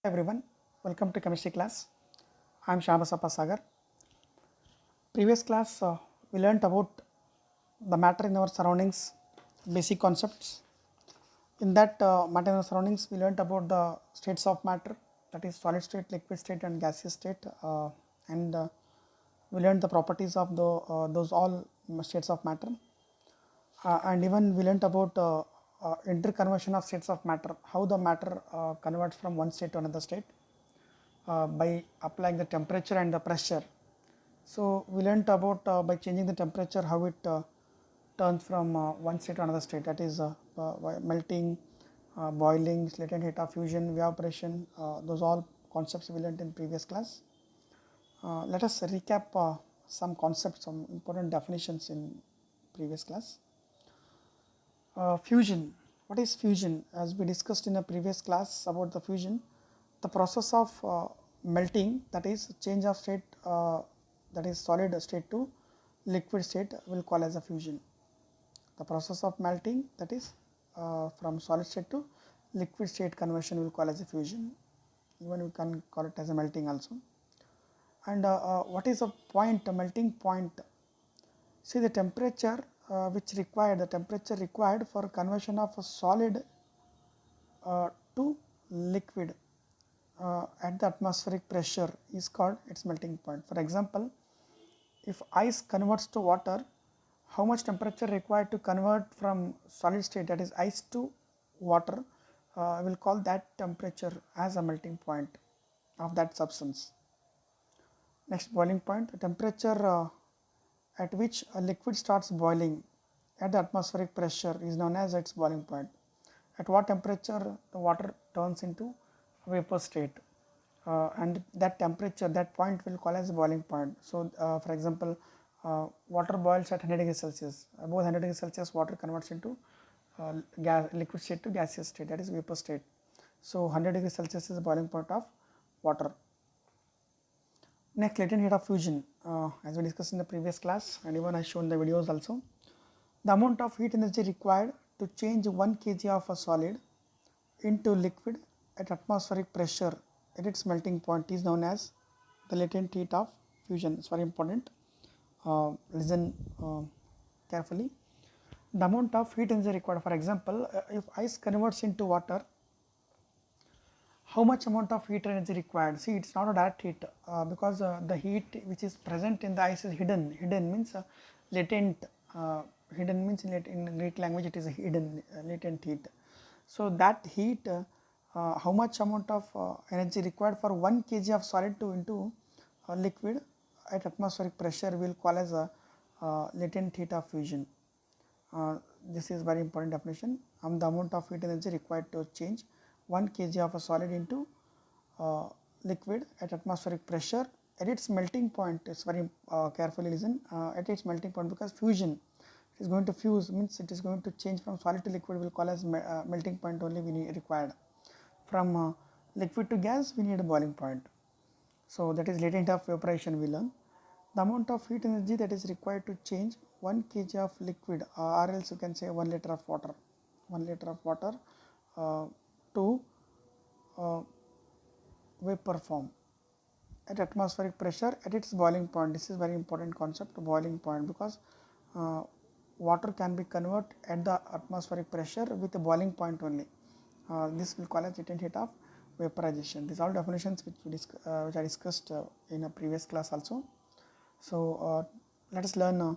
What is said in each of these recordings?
Everyone, welcome to chemistry class. I am Shyamasappa Sagar. Previous class we learnt about the matter in our surroundings, basic concepts. In that matter in our surroundings, we learnt about the states of matter, that is solid state, liquid state, and gaseous state, and we learnt the properties of those all states of matter, and even we learnt about interconversion of states of matter, how the matter converts from one state to another state by applying the temperature and the pressure. So we learnt about by changing the temperature how it turns from one state to another state, that is melting, boiling, latent heat of fusion, evaporation. Those all concepts we learnt in previous class. Let us recap some concepts, some important definitions in previous class. Fusion. What is fusion? As we discussed in a previous class about the fusion, the process of melting, that is change of state, that is solid state to liquid state, will call as a fusion. The process of melting, that is from solid state to liquid state conversion, will call as a fusion. Even we can call it as a melting also. And what is a point, a melting point? See, the temperature the temperature required for conversion of a solid to liquid at the atmospheric pressure is called its melting point. For example, if ice converts to water, how much temperature required to convert from solid state, that is ice, to water, will call that temperature as a melting point of that substance. Next, boiling point, the temperature at which a liquid starts boiling at the atmospheric pressure is known as its boiling point. At what temperature the water turns into vapor state, and that temperature, that point, will call as boiling point. So for example, water boils at 100 degrees Celsius. Above 100 degrees Celsius, water converts into liquid state to gaseous state, that is vapor state. So 100 degrees Celsius is the boiling point of water. Next, latent heat of fusion, as we discussed in the previous class, and even I shown the videos also. The amount of heat energy required to change 1 kg of a solid into liquid at atmospheric pressure at its melting point is known as the latent heat of fusion. It's very important. Listen carefully. The amount of heat energy required, for example, if ice converts into water, how much amount of heat energy required? See, it's not a direct heat because the heat which is present in the ice is hidden. Hidden means latent. Hidden means in Greek language it is a hidden latent heat. So that heat, how much amount of energy required for 1 kg of solid to into liquid at atmospheric pressure will call as a latent heat of fusion. This is very important definition. The amount of heat energy required to change 1 kg of a solid into liquid at atmospheric pressure at its melting point. It's very carefully listen, at its melting point, because fusion is going to fuse, means it is going to change from solid to liquid, will call as melting point only we need required. From liquid to gas, we need a boiling point. So that is latent of evaporation we learn. The amount of heat energy that is required to change 1 kg of liquid, or else you can say 1 liter of water, 1 liter of water to vapor form at atmospheric pressure at its boiling point. This is very important concept, boiling point, because water can be converted at the atmospheric pressure with a boiling point only. This will call as latent heat of vaporization. These are all definitions which I discussed in a previous class also. So let us learn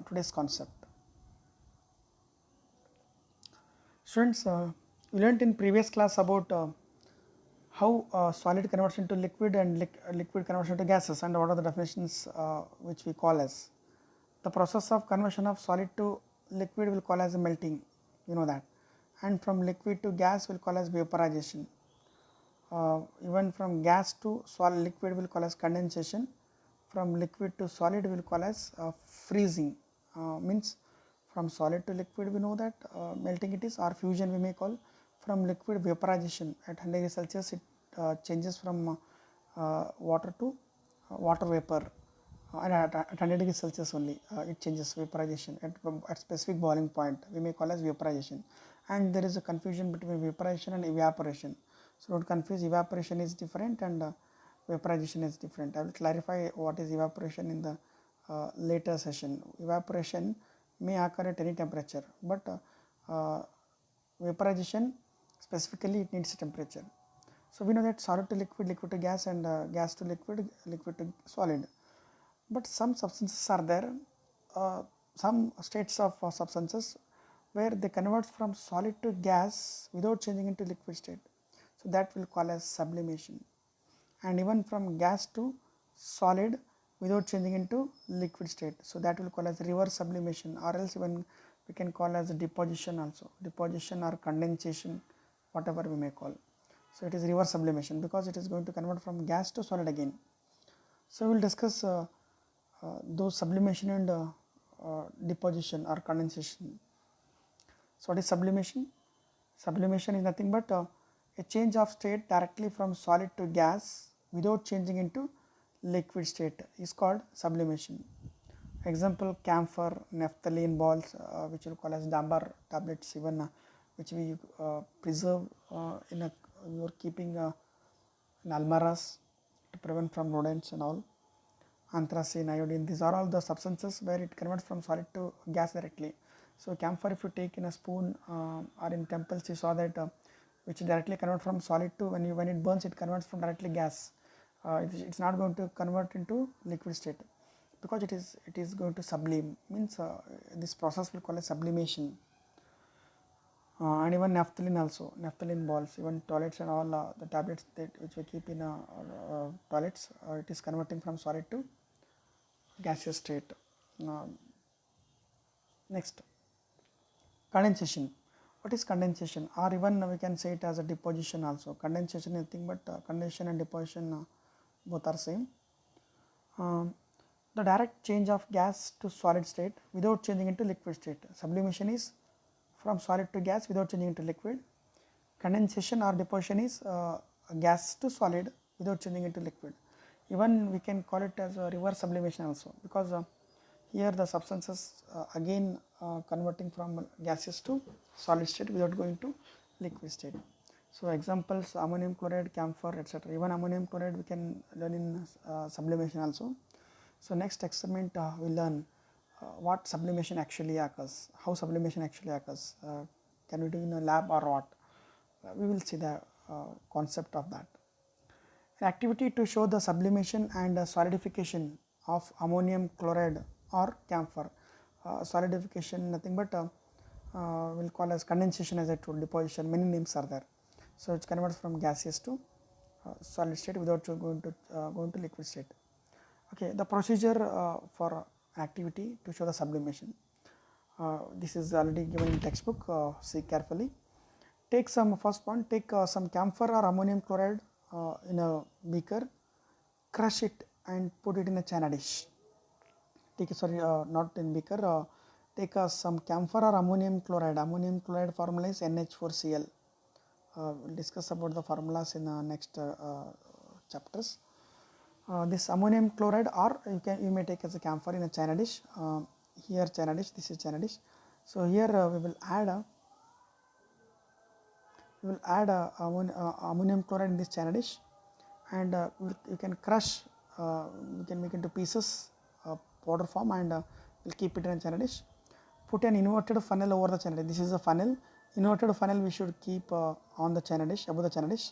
today's concept. Students, we learnt in previous class about how solid converts into liquid and liquid converts into gases, and what are the definitions which we call as. The process of conversion of solid to liquid will call as melting, you know that, and from liquid to gas will call as vaporization. Even from gas to solid liquid will call as condensation. From liquid to solid will call as freezing. Means from solid to liquid we know that melting it is, or fusion we may call. From liquid, vaporization at 100 degrees Celsius, it changes from water to water vapor, and at 100 degrees Celsius only it changes, vaporization at specific boiling point we may call as vaporization. And there is a confusion between vaporization and evaporation. So don't confuse, evaporation is different and vaporization is different. I will clarify what is evaporation in the later session. Evaporation may occur at any temperature, but vaporization specifically it needs temperature. So we know that solid to liquid, liquid to gas, and gas to liquid, liquid to solid. But some substances are there, some states of substances where they convert from solid to gas without changing into liquid state. So that will call as sublimation. And even from gas to solid without changing into liquid state. So that will call as reverse sublimation, or else even we can call as deposition also, deposition or condensation, whatever we may call. So it is reverse sublimation because it is going to convert from gas to solid again. So we will discuss those sublimation and deposition or condensation. So what is sublimation? Sublimation is nothing but a change of state directly from solid to gas without changing into liquid state is called sublimation. Example, camphor, naphthalene balls, which we call as dambar tablets, even which we preserve in a, we are keeping in almaras to prevent from rodents and all. Anthracene, iodine, these are all the substances where it converts from solid to gas directly. So camphor, if you take in a spoon or in temples, you saw that which directly convert from solid to, when it burns, it converts from directly gas. It's not going to convert into liquid state because it is going to sublime, means this process will call as sublimation. And even naphthalene also, naphthalene balls, even toilets and all the tablets that which we keep in toilets, it is converting from solid to gaseous state. Next, condensation. What is condensation? Or even we can say it as a deposition also. Condensation is nothing but condensation and deposition both are same. The direct change of gas to solid state without changing into liquid state. Sublimation is from solid to gas without changing into liquid. Condensation or deposition is gas to solid without changing into liquid. Even we can call it as a reverse sublimation also, because here the substances again converting from gaseous to solid state without going to liquid state. So examples, ammonium chloride, camphor, etc. Even ammonium chloride we can learn in sublimation also. So next experiment we learn what sublimation actually occurs, how sublimation actually occurs. Can we do in a lab or what? We will see the concept of that. An activity to show the sublimation and solidification of ammonium chloride or camphor. Solidification nothing but we'll call as condensation, as I told, deposition, many names are there. So it converts from gaseous to solid state without going to liquid state. Okay, the procedure for activity to show the sublimation. This is already given in textbook, see carefully. Take some, first one, take some camphor or ammonium chloride in a beaker, crush it and put it in a china dish. Take, sorry, not in beaker, take some camphor or ammonium chloride formula is NH4Cl. We'll discuss about the formulas in next chapters. This ammonium chloride, or you may take as a camphor in a china dish. Here china dish, this is china dish. So here we will add ammonium chloride in this china dish, and you can crush, you can make into pieces, powder form, and we'll keep it in a china dish. Put an inverted funnel over the china dish. This is a funnel. Inverted funnel we should keep on the china dish, above the china dish.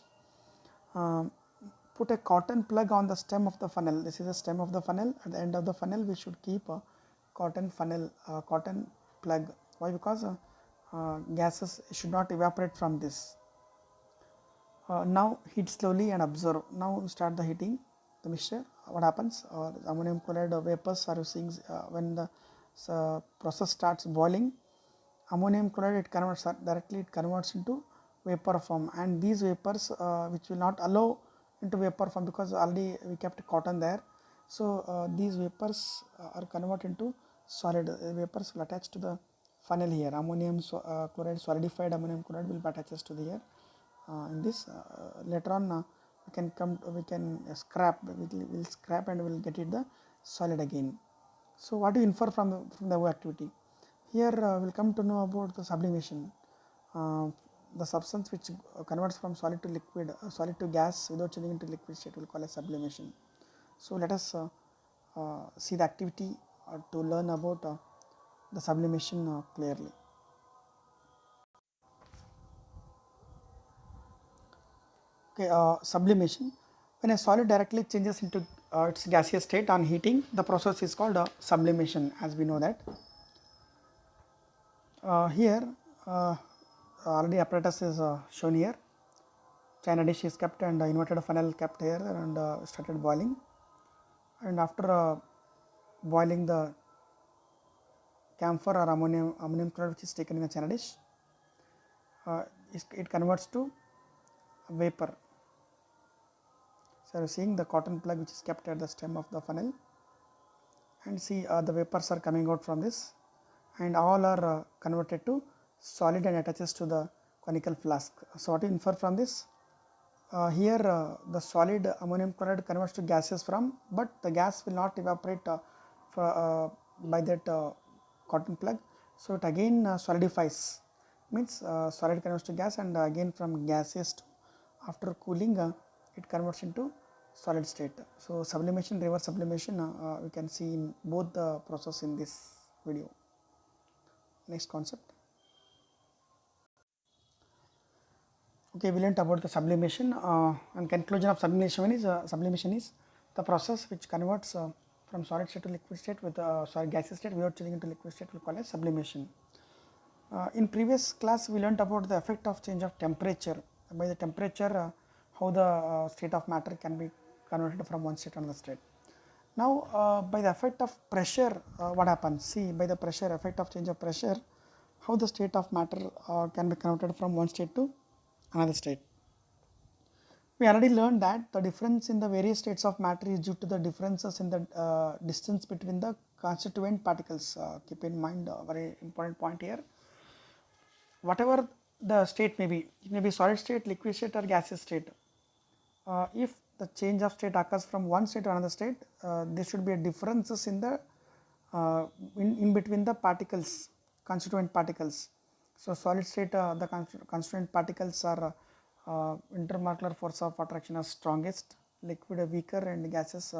Put a cotton plug on the stem of the funnel. This is the stem of the funnel. At the end of the funnel we should keep a cotton plug. Why? Because gases should not evaporate from this. Now heat slowly and observe. Now start the heating the mixture. What happens? Ammonium chloride vapors are seeing when the process starts boiling. Ammonium chloride it converts into vapor form, and these vapors which will not allow into vapor form because already we kept cotton there. So these vapors are converted into solid. Vapors will attach to the funnel here. Ammonium chloride, solidified ammonium chloride will be attached to the here. In this later on we can scrap, we'll scrap and we'll get it the solid again. So what do you infer from the above activity? Here we'll come to know about the sublimation. the substance which converts from solid to liquid, solid to gas without changing into liquid state will call as sublimation. So let us see the activity to learn about the sublimation clearly. Okay, sublimation. When a solid directly changes into its gaseous state on heating, the process is called sublimation, as we know that. Here, already apparatus is shown here. China dish is kept and inverted funnel kept here and started boiling. And after boiling, the camphor or ammonium chloride which is taken in a China dish, it converts to vapor. So, you are seeing the cotton plug which is kept at the stem of the funnel, and see the vapors are coming out from this, and all are converted to solid and attaches to the conical flask. So, what you infer from this? Here the solid ammonium chloride converts to gases from, but the gas will not evaporate by that cotton plug. So, it again solidifies, means solid converts to gas, and again from gaseous to, after cooling it converts into solid state. So, sublimation, reverse sublimation we can see in both the process in this video. Next concept. Okay, we learnt about the sublimation, and conclusion of sublimation is the process which converts from solid state to liquid state with gaseous state without changing into liquid state, we call as sublimation. In previous class we learnt about the effect of change of temperature. By the temperature how the state of matter can be converted from one state to another state. Now by the effect of pressure what happens? See, by the pressure, effect of change of pressure, how the state of matter can be converted from one state to another state. We already learned that the difference in the various states of matter is due to the differences in the distance between the constituent particles. Keep in mind a very important point here. Whatever the state may be, it may be solid state, liquid state or gaseous state. If the change of state occurs from one state to another state, there should be a differences in the in between the particles, constituent particles. So, solid state the constituent particles are intermolecular force of attraction is strongest, liquid weaker, and gases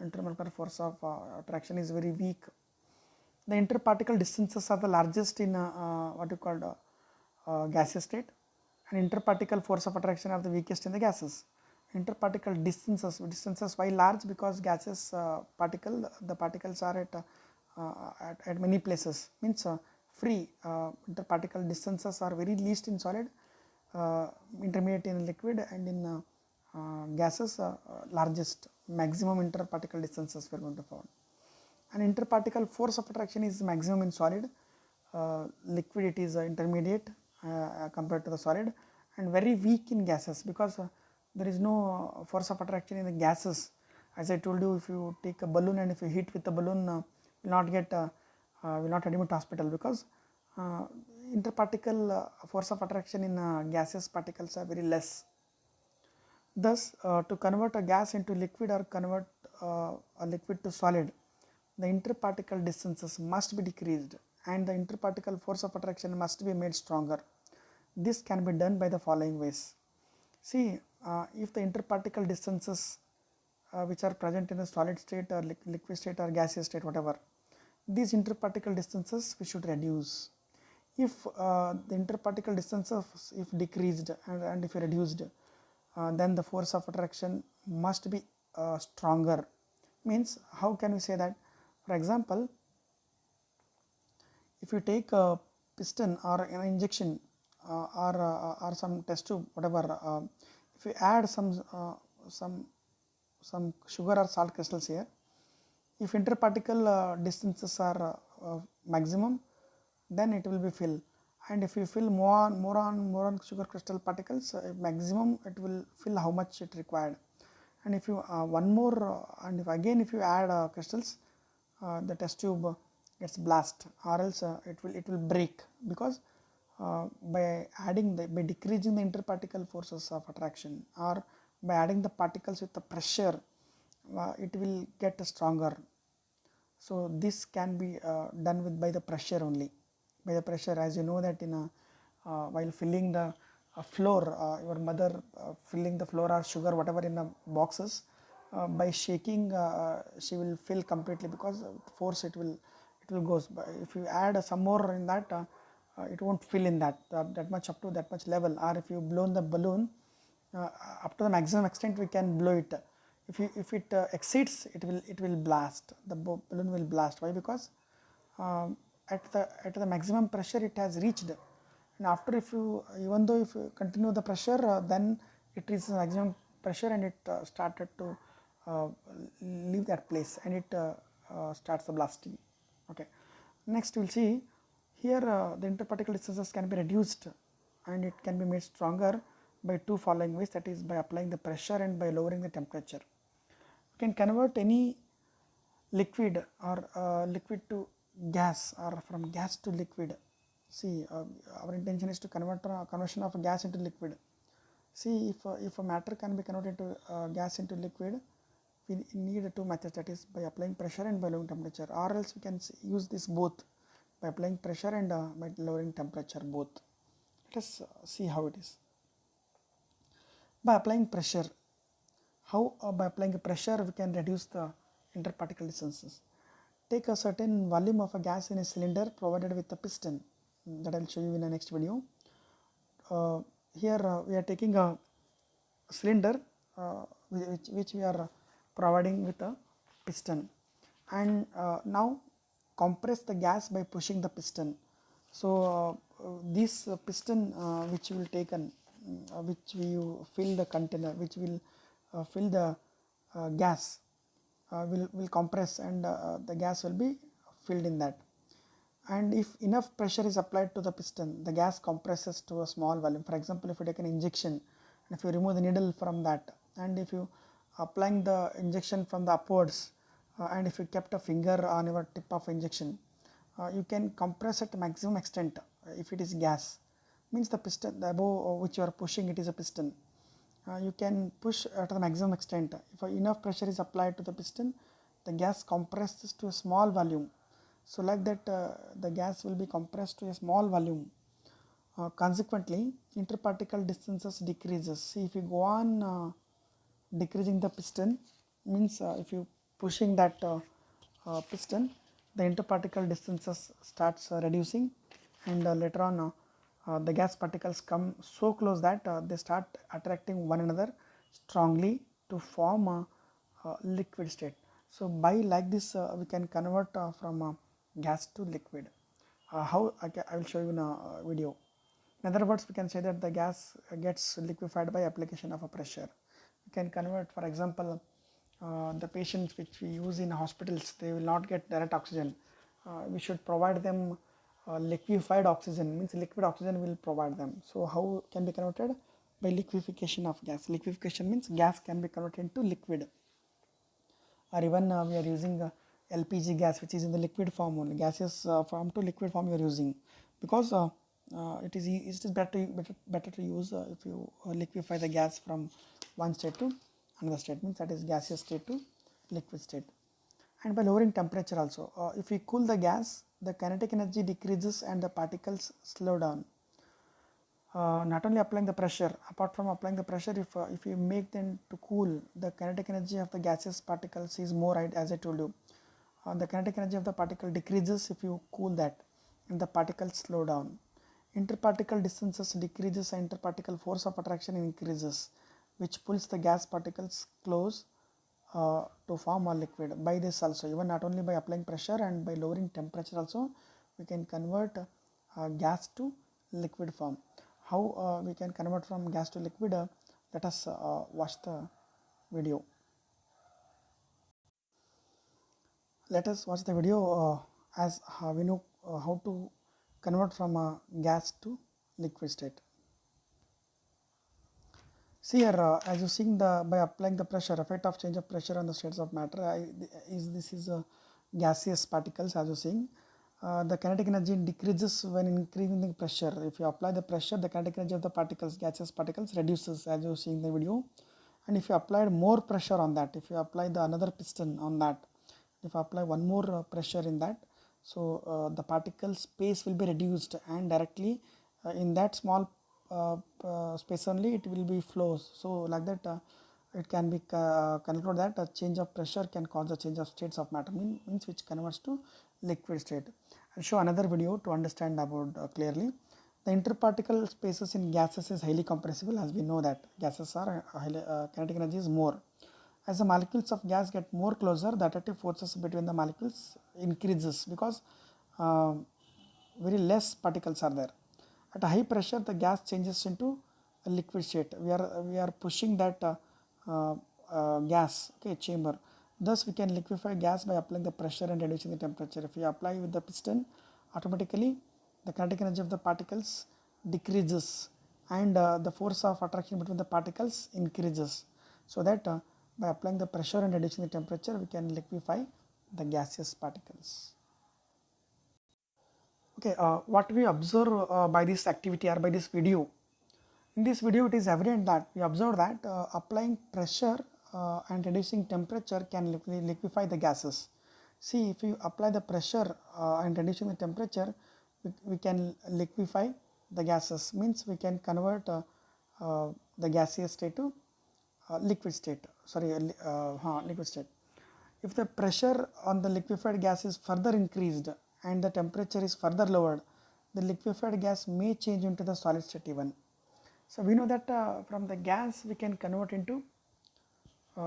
intermolecular force of attraction is very weak. The interparticle distances are the largest in what you call gaseous state, and interparticle force of attraction are the weakest in the gases. Interparticle distances why large? Because gaseous the particles are at many places, means free. Interparticle distances are very least in solid, intermediate in liquid, and in gases largest. Maximum interparticle distances we are going to find. And interparticle force of attraction is maximum in solid, liquid it is intermediate compared to the solid, and very weak in gases, because there is no force of attraction in the gases. As I told you, if you take a balloon and if you hit with the balloon, will not admit to hospital, because interparticle force of attraction in gaseous particles are very less. Thus, to convert a gas into liquid or convert a liquid to solid, the interparticle distances must be decreased and the interparticle force of attraction must be made stronger. This can be done by the following ways. See, if the interparticle distances which are present in the solid state or liquid state or gaseous state, whatever, these interparticle distances we should reduce. If the interparticle distances if decreased and if reduced, then the force of attraction must be stronger. Means, how can we say that? For example, if you take a piston or an injection or some test tube, whatever, if you add some sugar or salt crystals here, if interparticle distances are maximum, then it will be filled, and if you fill more on sugar crystal particles, maximum it will fill how much it required. And if you one more and if you add crystals, the test tube gets blast, or else it will break, because by decreasing the interparticle forces of attraction, or by adding the particles with the pressure, it will get stronger. So this can be done by the pressure only. By the pressure, as you know that in while filling the floor, your mother filling the flour or sugar whatever in the boxes, by shaking she will fill completely, because force it will goes. But if you add some more in that, it won't fill in that much, up to that much level. Or if you blown the balloon up to the maximum extent, we can blow it. If it exceeds, it will blast. The balloon will blast. Why? Because at the maximum pressure it has reached, and after, if you even though if you continue the pressure, then it reaches the maximum pressure, and it started to uh, leave that place, and it starts the blasting. Okay, next we'll see here, the interparticle distances can be reduced and it can be made stronger by two following ways, that is by applying the pressure and by lowering the temperature. You can convert any liquid or liquid to gas, or from gas to liquid. See, our intention is to convert conversion of gas into liquid. See, if a matter can be converted to gas into liquid, we need two methods, that is by applying pressure and by lowering temperature, or else we can use this both, by applying pressure and by lowering temperature both. Let us see how it is. By applying pressure, how by applying pressure we can reduce the interparticle distances. Take a certain volume of a gas in a cylinder provided with a piston, that I will show you in the next video. Here we are taking a cylinder which we are providing with a piston, and now compress the gas by pushing the piston. So this piston which will taken, which we fill the container, which will fill the gas, will compress, and the gas will be filled in that. And if enough pressure is applied to the piston, the gas compresses to a small volume. For example, if you take an injection, and if you remove the needle from that, and if you applying the injection from the upwards, and if you kept a finger on your tip of injection, you can compress at maximum extent. If it is gas, means the piston, the above which you are pushing, it is a piston, you can push to the maximum extent. If enough pressure is applied to the piston, the gas compresses to a small volume. So like that, the gas will be compressed to a small volume. Consequently, interparticle distances decreases. See, if you go on decreasing the piston, means if you pushing that piston, the interparticle distances starts reducing, and later on the gas particles come so close that they start attracting one another strongly to form a liquid state. So by like this, we can convert from gas to liquid. How I will show you in a video. In other words, we can say that the gas gets liquefied by application of a pressure. We can convert, for example, the patients which we use in hospitals, they will not get direct oxygen. We should provide them liquefied oxygen, means liquid oxygen will provide them. So how can be converted? By liquefaction of gas. Liquefaction means gas can be converted into liquid. Or even we are using LPG gas, which is in the liquid form only. Gaseous form to liquid form you are using, because it is better to use if you liquefy the gas from one state to another state, means that is gaseous state to liquid state. And by lowering temperature also, if we cool the gas, the kinetic energy decreases and the particles slow down. Not only applying the pressure, apart from applying the pressure, if you make them to cool, the kinetic energy of the gaseous particles is more, right, as I told you. The kinetic energy of the particle decreases if you cool that, and the particles slow down. Interparticle distances decreases and interparticle force of attraction increases, which pulls the gas particles close to form a liquid. By this also, even not only by applying pressure and by lowering temperature also, we can convert gas to liquid form. How we can convert from gas to liquid? Let us watch the video. Let us watch the video as we know how to convert from gas to liquid state. See here, as you see, by applying the pressure, effect of change of pressure on the states of matter, this is gaseous particles, as you see. The kinetic energy decreases when increasing the pressure. If you apply the pressure, the kinetic energy of the particles, gaseous particles, reduces, as you see in the video. And if you applied more pressure on that, if you apply the another piston on that, if I apply one more pressure in that, so the particle space will be reduced, and directly in that small space only it will be flows. So like that it can be concluded that a change of pressure can cause a change of states of matter, means which converts to liquid state. I'll show another video to understand about clearly. The interparticle spaces in gases is highly compressible, as we know that gases are kinetic energy is more. As the molecules of gas get more closer, the attractive forces between the molecules increases because uh, very less particles are there. At a high pressure, the gas changes into a liquid state. We are pushing that gas, okay, chamber. Thus, we can liquefy gas by applying the pressure and reducing the temperature. If we apply with the piston, automatically the kinetic energy of the particles decreases and the force of attraction between the particles increases. So that by applying the pressure and reducing the temperature, we can liquefy the gaseous particles. Okay, what we observe by this activity or by this video. In this video, it is evident that we observe that applying pressure and reducing temperature can liquefy the gases. See, if you apply the pressure and reducing the temperature, we can liquefy the gases. Means we can convert the gaseous state to liquid state. Sorry, liquid state. If the pressure on the liquefied gas is further increased and the temperature is further lowered, the liquefied gas may change into the solid state even. So we know that from the gas we can convert into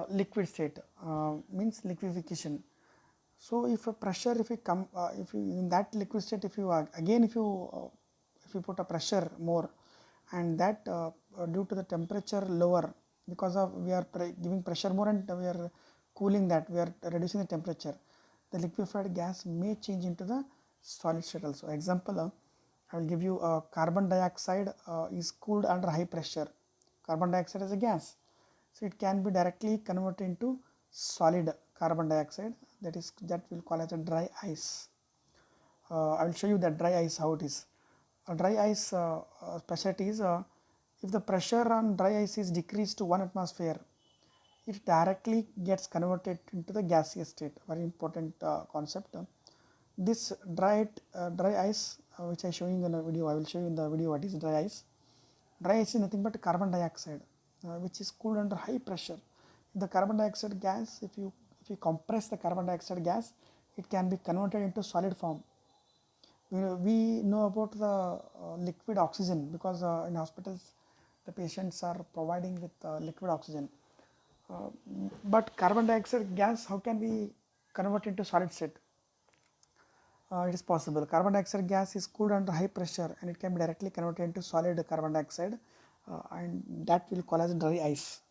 liquid state, means liquefaction. So if a pressure, if you in that liquid state, if you again if you put a pressure more, and that due to the temperature lower, because of we are giving pressure more and we are cooling that, we are reducing the temperature, the liquefied gas may change into the solid state also. Example, I will give you carbon dioxide is cooled under high pressure. Carbon dioxide is a gas, so it can be directly converted into solid carbon dioxide, that will call as a dry ice. I will show you that dry ice how it is. A dry ice specialty is if the pressure on dry ice is decreased to 1 atmosphere, it directly gets converted into the gaseous state. Very important concept. This dry ice which I showing in a video, I will show you in the video what is dry ice. Dry ice is nothing but carbon dioxide which is cooled under high pressure. The carbon dioxide gas, if you compress the carbon dioxide gas, it can be converted into solid form. We know about the liquid oxygen because in hospitals the patients are providing with liquid oxygen. But carbon dioxide gas, how can we convert into solid state? It is possible. Carbon dioxide gas is cooled under high pressure and it can be directly converted into solid carbon dioxide and that will call as dry ice.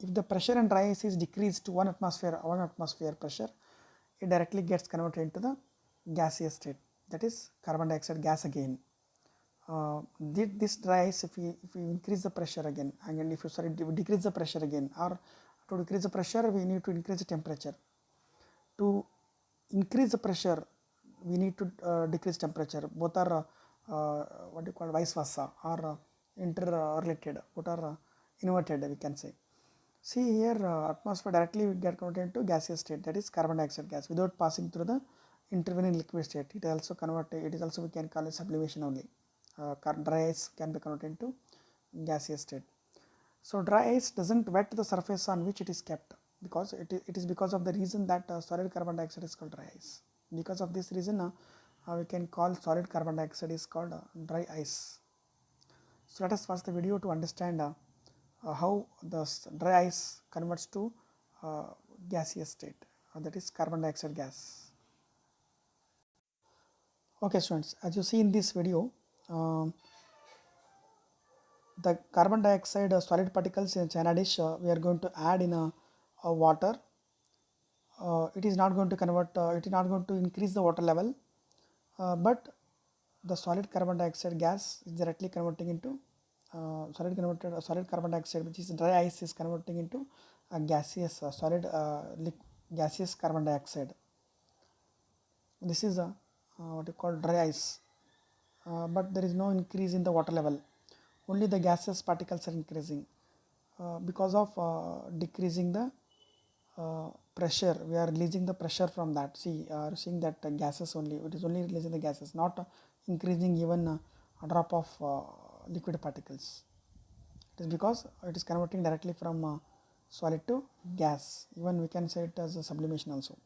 If the pressure in dry ice is decreased to 1 atmosphere pressure, it directly gets converted into the gaseous state, that is carbon dioxide gas again. This dry ice, if we increase the pressure again, and if you decrease the pressure again, or to decrease the pressure we need to increase the temperature. To increase the pressure we need to decrease temperature. Both are what you call vice versa, or interrelated, both are inverted, we can say. See here, atmosphere directly get converted into gaseous state, that is carbon dioxide gas, without passing through the intervening liquid state. It also converted. It is also we can call it sublimation only. Dry ice can be converted into gaseous state. So dry ice doesn't wet the surface on which it is kept, because it is because of the reason that solid carbon dioxide is called dry ice. Because of this reason, we can call solid carbon dioxide is called dry ice. So let us watch the video to understand how the dry ice converts to gaseous state, that is carbon dioxide gas. Okay students, as you see in this video, the carbon dioxide solid particles in China dish we are going to add in a water. It is not going to convert, it is not going to increase the water level, but the solid carbon dioxide gas is directly converting into solid carbon dioxide, which is dry ice, is converting into a gaseous gaseous carbon dioxide. This is a what you call dry ice, but there is no increase in the water level. Only the gaseous particles are increasing because of decreasing the pressure. We are releasing the pressure from that. See, seeing that gases only, it is only releasing the gases, not increasing even a drop of liquid particles. It is because it is converting directly from solid to gas. Even we can say it as a sublimation also.